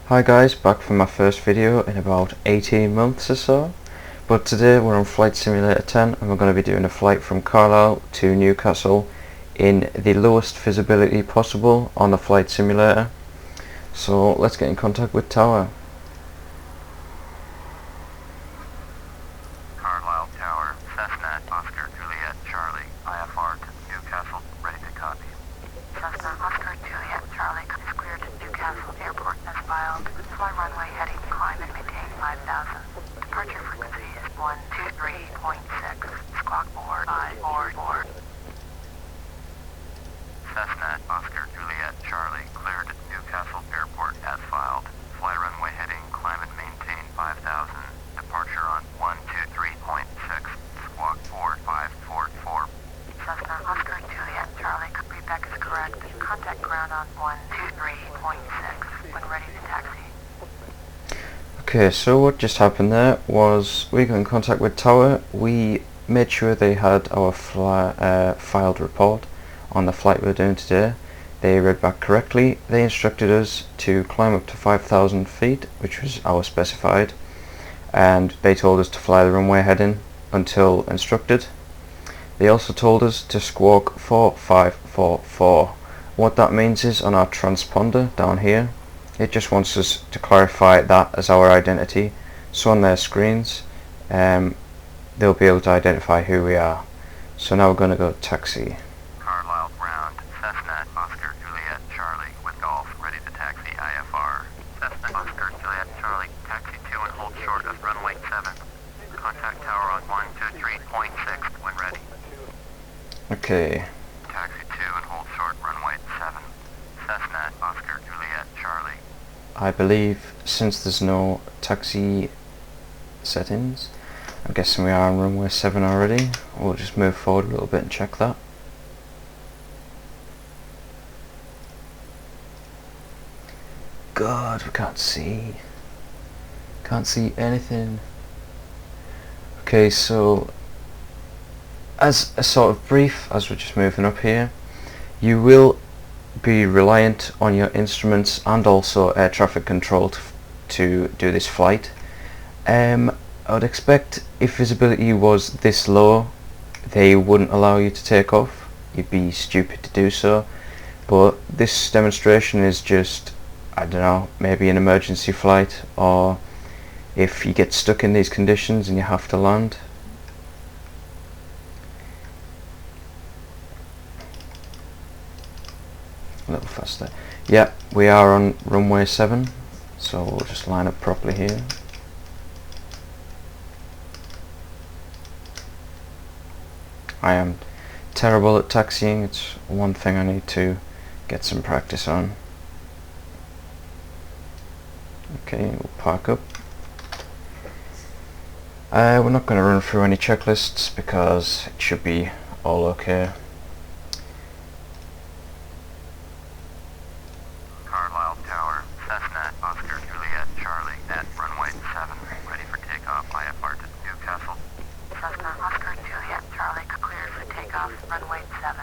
Hi guys, back for my first video in about 18 months or so. But today we're on Flight Simulator 10 and we're going to be doing a flight from Carlisle to Newcastle in the lowest visibility possible on the flight simulator. So let's get in contact with Tower. Carlisle Tower, Cessna, Oscar, Juliet, Charlie, IFR to Newcastle, ready to copy. Cessna, Oscar, Juliet, Charlie is cleared to Newcastle Airport as filed. Fly runway heading climb and maintain 5,000. Departure frequency is 123.6. Squawk 4544. Cessna, Oscar, Juliet, Charlie, cleared at Newcastle Airport as filed. Fly runway heading climb and maintain 5,000. Departure on 123.6. Squawk 4544. Cessna, Oscar, Juliet, Charlie, feedback is correct. Contact ground on 123.6 when ready to taxi. Okay, so what just happened there was we got in contact with Tower. We made sure they had our filed report on the flight we're doing today. They read back correctly. They instructed us to climb up to 5,000 feet, which was our specified, and they told us to fly the runway heading until instructed. They also told us to squawk 4544. What that means is on our transponder down here, it just wants us to clarify that as our identity, so on their screens they'll be able to identify who we are. So now we're going to go taxi. Carlisle ground, Cessna, Oscar, Juliet, Charlie, with Golf, ready to taxi IFR. Cessna, Oscar, Juliet, Charlie, taxi 2 and hold short of runway 7. Contact tower on 123.6 when ready. Okay. Taxi 2 and hold short runway 7. Cessna, Oscar, Juliet, Charlie. I believe since there's no taxi settings, I'm guessing we are on runway 7 already. We'll just move forward a little bit and check that. God, we can't see anything. Okay, so as a sort of brief, as we're just moving up here, you will be reliant on your instruments and also air traffic control to do this flight. I would expect if visibility was this low, they wouldn't allow you to take off. You'd be stupid to do so. But this demonstration is just, I don't know, maybe an emergency flight, or if you get stuck in these conditions and you have to land. A little faster. Yeah, we are on runway 7, so we'll just line up properly here. I am terrible at taxiing. It's one thing I need to get some practice on. Okay, we'll park up. We're not going to run through any checklists because it should be all okay. Carlisle Tower, Cessna, Oscar, Juliet, Charlie, at runway 7, ready for takeoff IFR to Newcastle. Cessna, Oscar, Juliet, Charlie cleared for takeoff, runway 7.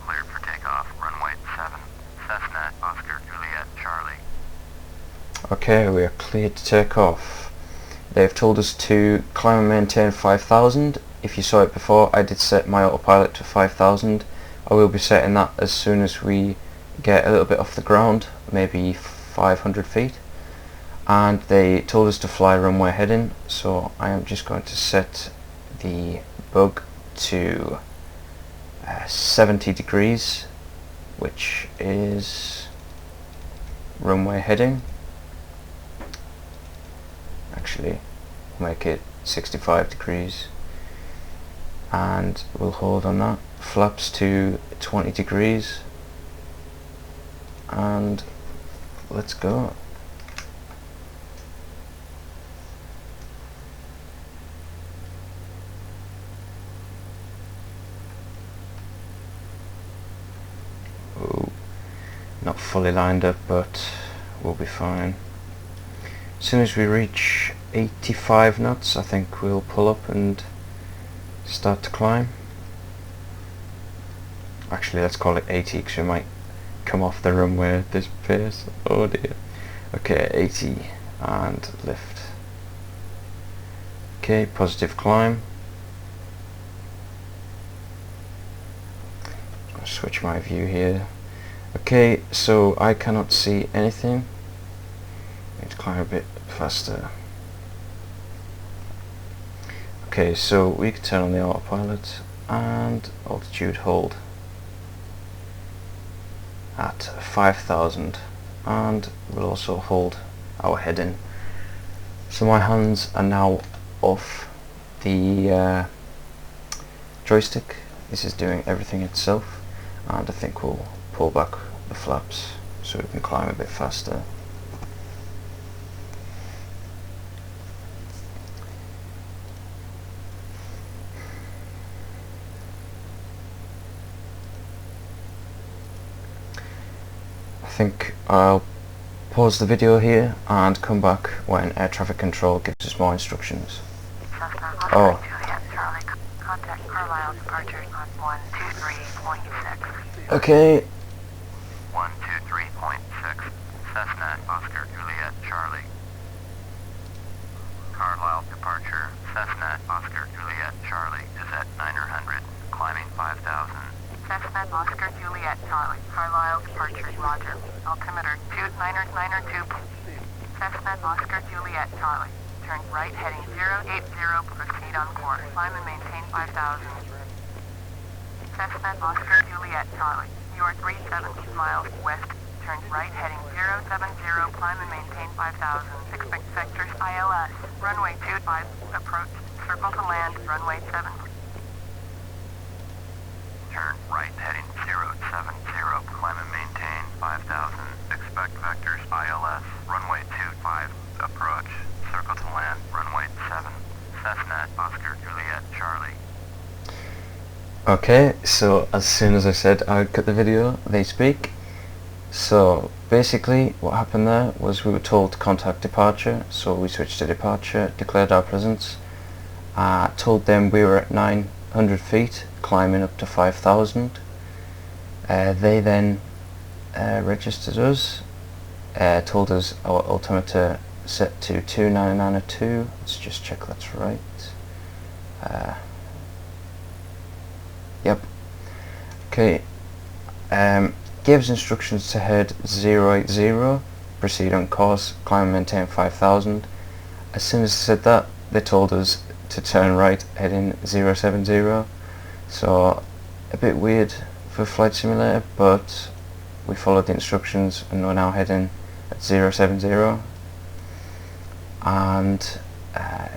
Cleared for takeoff, runway 7. Cessna, Oscar, Juliet, Charlie. Okay, we are cleared to take off. They've told us to climb and maintain 5,000. If you saw it before, I did set my autopilot to 5,000. I will be setting that as soon as we get a little bit off the ground, maybe 500 feet. And they told us to fly runway heading, so I am just going to set the bug to 70 degrees, which is runway heading. Actually, we'll make it 65 degrees and we'll hold on that. Flaps to 20 degrees and let's go. Oh, not fully lined up, but we'll be fine. As soon as we reach 85 knots, I think we'll pull up and start to climb. Actually, let's call it 80 because we might come off the runway at this pace. Oh dear. Okay, 80 and lift. Okay, positive climb. I'll switch my view here. Okay, so I cannot see anything. Need to climb a bit faster. Okay, so we can turn on the autopilot and altitude hold at 5,000, and we'll also hold our heading. So my hands are now off the joystick. This is doing everything itself, and I think we'll pull back the flaps so we can climb a bit faster. I think I'll pause the video here and come back when air traffic control gives us more instructions. Cessna, Oh. Juliet, Charlie, contact Carlisle departure on 123.6. Okay. 123.6. Cessna, Oscar, Juliet, Charlie. Carlisle departure. Cessna, Oscar, Juliet, Charlie is at 900, climbing 5,000. Cessna, Oscar, Juliet, Charlie. Carlisle departure, roger. Altimeter 2992. Cessna, Oscar, Juliet, Charlie. Turn right heading 080, proceed on course. Climb and maintain 5,000. Cessna, Oscar, Juliet, Charlie. You are 370 miles west. Turn right heading 070, climb and maintain 5,000. Expect sectors ILS. Runway 25, approach. Circle to land, runway 7. Turn right heading 070, climb and maintain 5,000. Expect vectors ILS, runway 25, approach. Circle to land, runway 7. Cessna, Oscar, Juliet, Charlie. Okay, so as soon as I said I'd cut the video, they speak. So basically what happened there was we were told to contact departure, so we switched to departure, declared our presence, told them we were at 900 feet, climbing up to 5,000. They then registered us, told us our altimeter set to 29902. Let's just check that's right. Yep. Okay. Gave us instructions to head 080, proceed on course, climb and maintain 5,000. As soon as they said that, they told us to turn right, heading 070. So a bit weird for Flight Simulator, but we followed the instructions and we're now heading at 070. And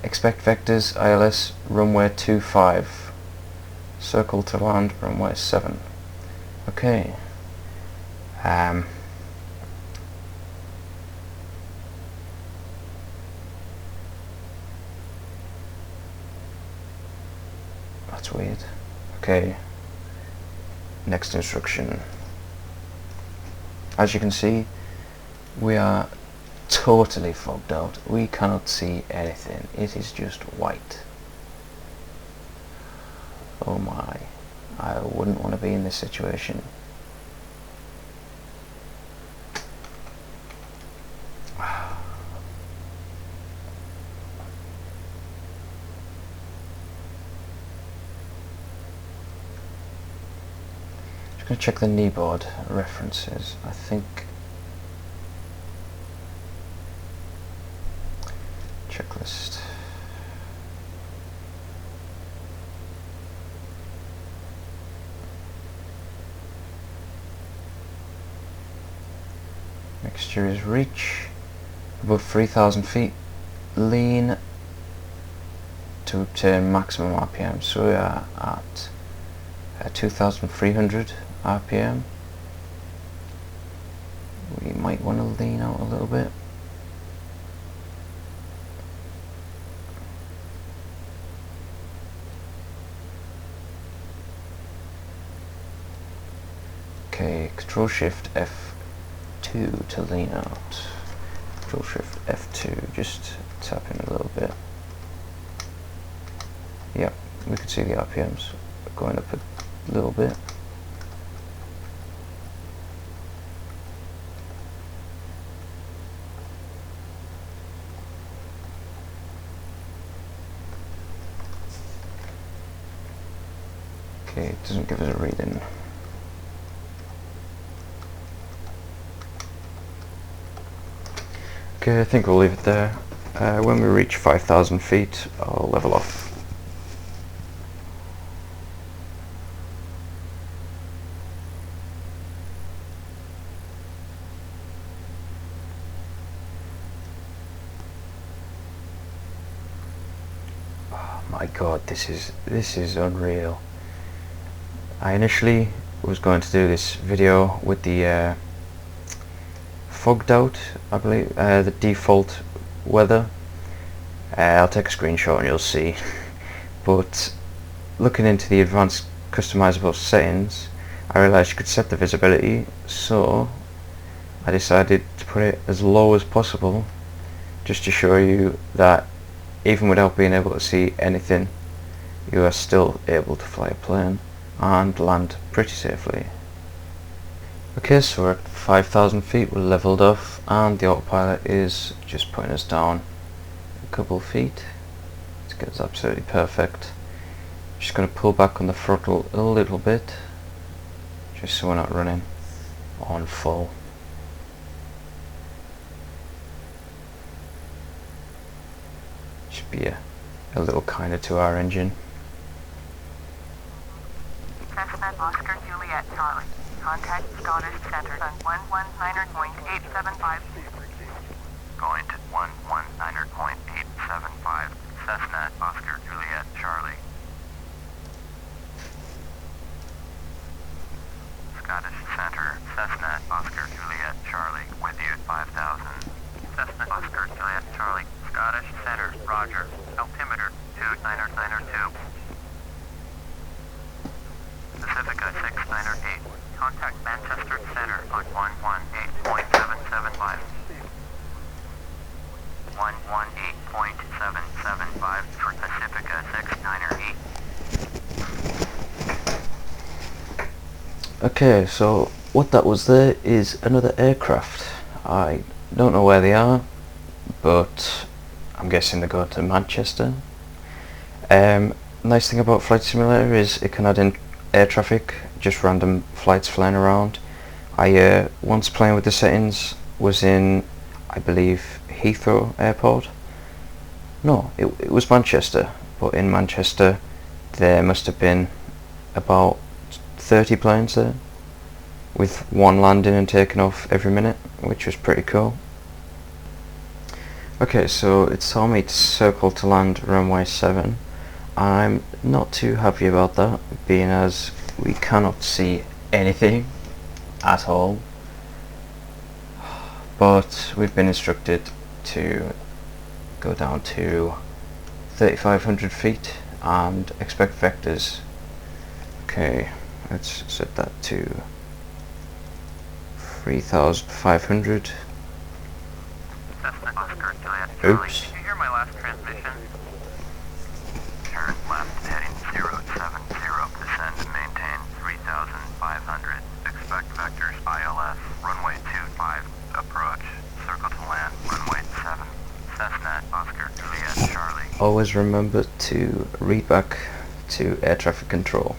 expect vectors ILS runway 25. Circle to land runway 7. Okay. That's weird. Okay. Next instruction. As you can see, we are totally fogged out. We cannot see anything. It is just white. Oh my. I wouldn't want to be in this situation. Just going to check the kneeboard references. I think checklist. Mixture is reach above 3,000 feet, lean to obtain maximum RPM. So we are at 2,300 RPM. We might want to lean out a little bit. Okay, Control Shift F2 to lean out. Control Shift F2, just tap in a little bit. Yep, we can see the RPMs going up a little bit. Okay, it doesn't give us a reading. Okay, I think we'll leave it there. When we reach 5,000 feet, I'll level off. Oh my god, this is unreal. I initially was going to do this video with the fogged out, I believe, the default weather. I'll take a screenshot and you'll see. But looking into the advanced customizable settings, I realised you could set the visibility, so I decided to put it as low as possible, just to show you that even without being able to see anything, you are still able to fly a plane and land pretty safely. Okay, so we're at 5,000 feet, we're leveled off, and the autopilot is just putting us down a couple of feet to get us absolutely perfect. Just going to pull back on the throttle a little bit, just so we're not running on full. Should be a little kinder to our engine. Cessna Oscar Juliet Charlie. Contact Scottish Center on 119.875. Going to 119.875. Cessna Oscar Juliet Charlie. Scottish Center, Cessna Oscar Juliet Charlie, with you at 5,000. Cessna Oscar Juliet Charlie, Scottish Center, Roger. Altimeter 2992. Pacifica 698. Contact Manchester Center on 118.775. 118.775 for Pacifica 698. Okay, so what that was there is another aircraft. I don't know where they are, but I'm guessing they go to Manchester. Nice thing about Flight Simulator is it can add in air traffic, just random flights flying around. I once playing with the settings was in, I believe, Heathrow Airport. No, it was Manchester, but in Manchester there must have been about 30 planes there, with one landing and taking off every minute, which was pretty cool. Okay, so it's told me to circle to land runway 7. I'm not too happy about that, being as we cannot see anything at all, but we've been instructed to go down to 3,500 feet and expect vectors. Okay, let's set that to 3,500. Oops. Did you hear my last transmission? Turn left heading 070, descend and maintain 3,500. Expect vectors ILS, runway 25, approach, circle to land, runway 7. Cessna, Oscar, Juliet, Charlie. Always remember to read back to air traffic control.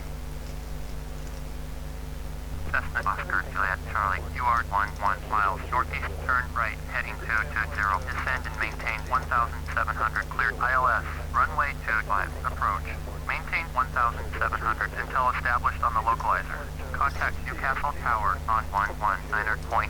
Cessna, Oscar, Juliet, Charlie. You are 11 miles northeast, turn right, heading 220. Descend and maintain 1,700. Cleared ILS, runway 25, approach. Maintain 1,700 until established on the localizer. Contact Newcastle Tower on 119.7.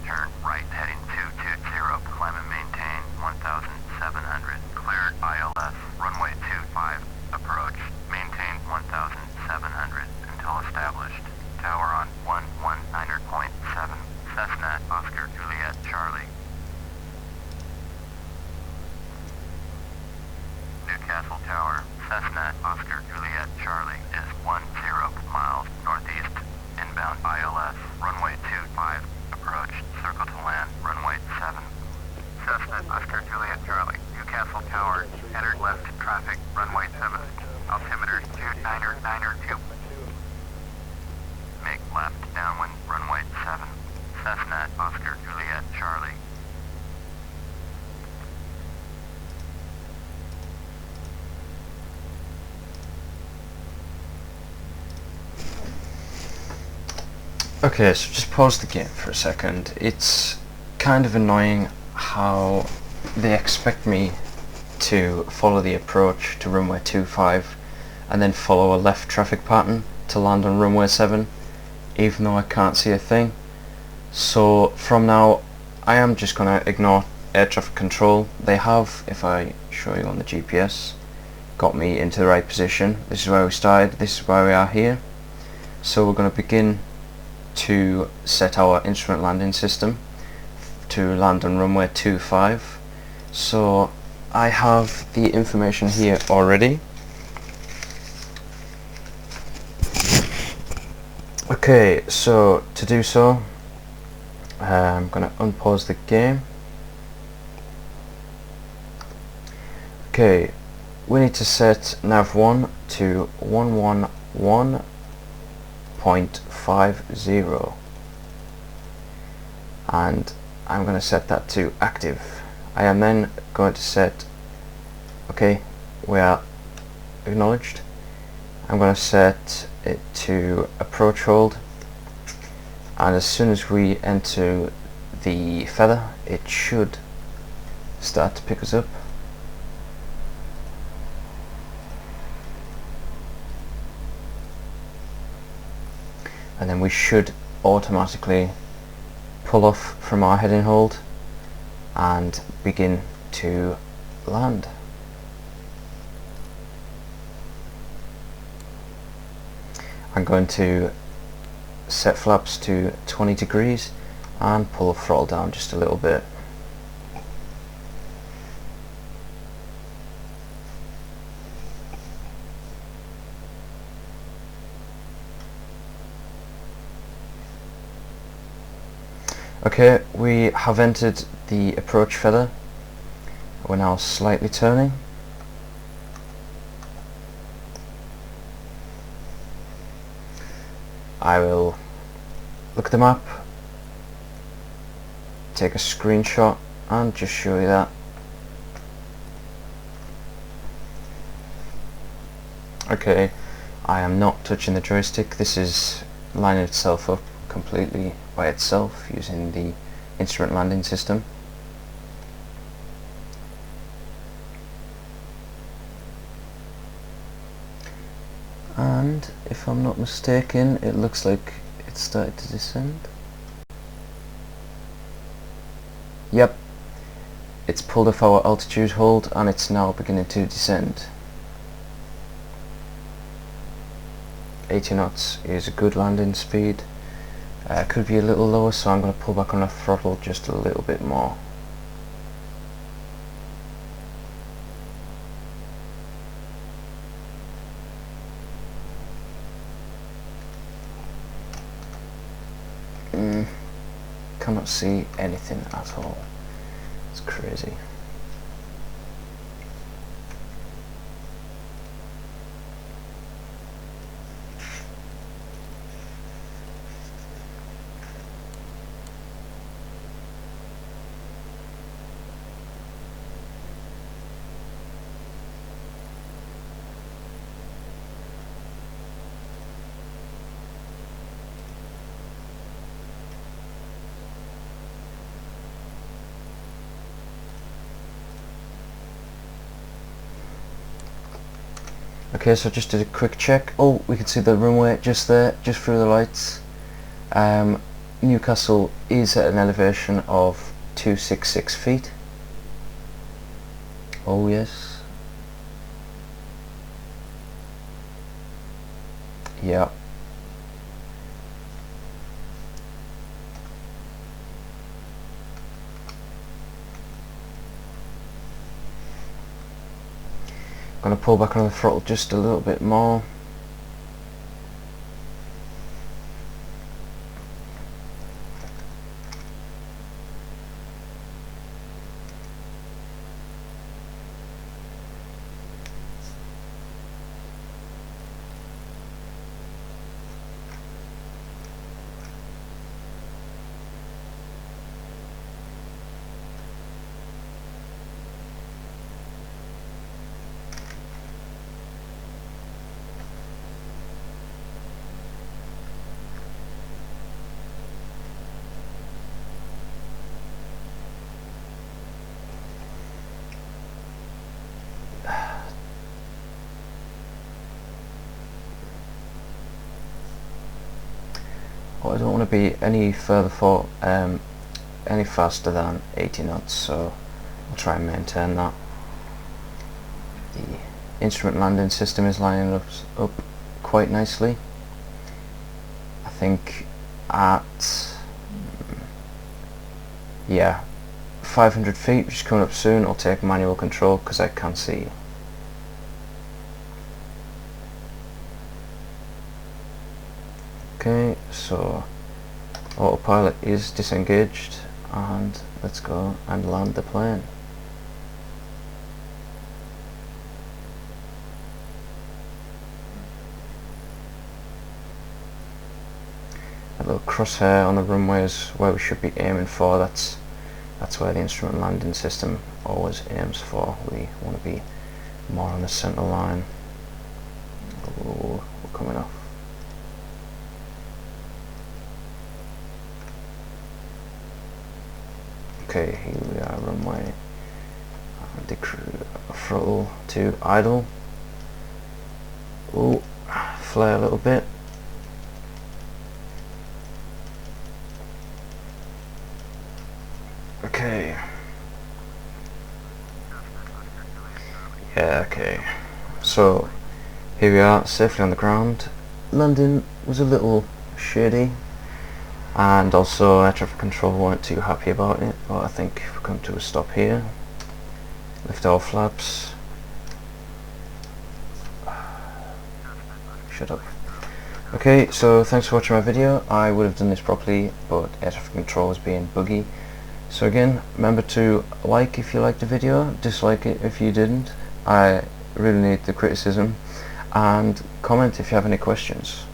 Turn right, heading 220. Climb and maintain 1,700. Cleared ILS, runway 25, approach. Maintain 1,700 until established. Tower on 119.7. Cessna, Oscar, Juliet, Charlie. Newcastle Tower, Cessna, Oscar, Juliet, Charlie is 10 miles northeast. Inbound ILS, runway 25, approach, circle to land, runway 7. Cessna, Oscar, Juliet, Charlie. Newcastle Tower, enter left traffic, runway 7. Altimeter 2992. Make left downwind, runway 7. Cessna, Oscar, Juliet, Charlie. Okay, so just pause the game for a second. It's kind of annoying how they expect me to follow the approach to runway 25 and then follow a left traffic pattern to land on runway 7, even though I can't see a thing. So from now I am just going to ignore air traffic control. They have, if I show you on the GPS, got me into the right position. This is where we started, this is where we are here. So we're going to begin to set our instrument landing system to land on runway 25. So I have the information here already. Okay, so to do so, I'm going to unpause the game. Okay, we need to set nav1 to 111.50, and I'm going to set that to active. I am then going to set, okay, we are acknowledged. I'm going to set it to approach hold, and as soon as we enter the feather it should start to pick us up. And then we should automatically pull off from our heading hold and begin to land. I'm going to set flaps to 20 degrees and pull the throttle down just a little bit. Okay, we have entered the approach feather. We're now slightly turning. I will look at the map, take a screenshot and just show you that. Okay, I am not touching the joystick. This is lining itself up completely by itself using the instrument landing system. And if I'm not mistaken, it looks like it started to descend. Yep, it's pulled off our altitude hold and it's now beginning to descend. 80 knots is a good landing speed. Could be a little lower, so I'm going to pull back on the throttle just a little bit more. Cannot see anything at all. It's crazy. Okay, so just did a quick check. Oh, we can see the runway just there, just through the lights. Newcastle is at an elevation of 266 feet. Oh yes. Yeah. Going to pull back on the throttle just a little bit more. but I don't want to be any faster than 80 knots, so I'll try and maintain that. The instrument landing system is lining up quite nicely. I think at 500 feet, which is coming up soon, I'll take manual control because I can't see. Okay, so autopilot is disengaged, and let's go and land the plane. A little crosshair on the runway is where we should be aiming for. That's where the instrument landing system always aims for. We want to be more on the center line. Oh, we're coming off. Okay, here we are, runway. Throttle to idle. Oh, flare a little bit. Okay. Yeah, okay. So, here we are, safely on the ground. Landing was a little shady, and also air traffic control weren't too happy about it, but I think we've come to a stop here. Lift all flaps. Shut up. Okay, so thanks for watching my video. I would have done this properly, but air traffic control was being buggy. So again, remember to like if you liked the video, dislike it if you didn't. I really need the criticism, and comment if you have any questions.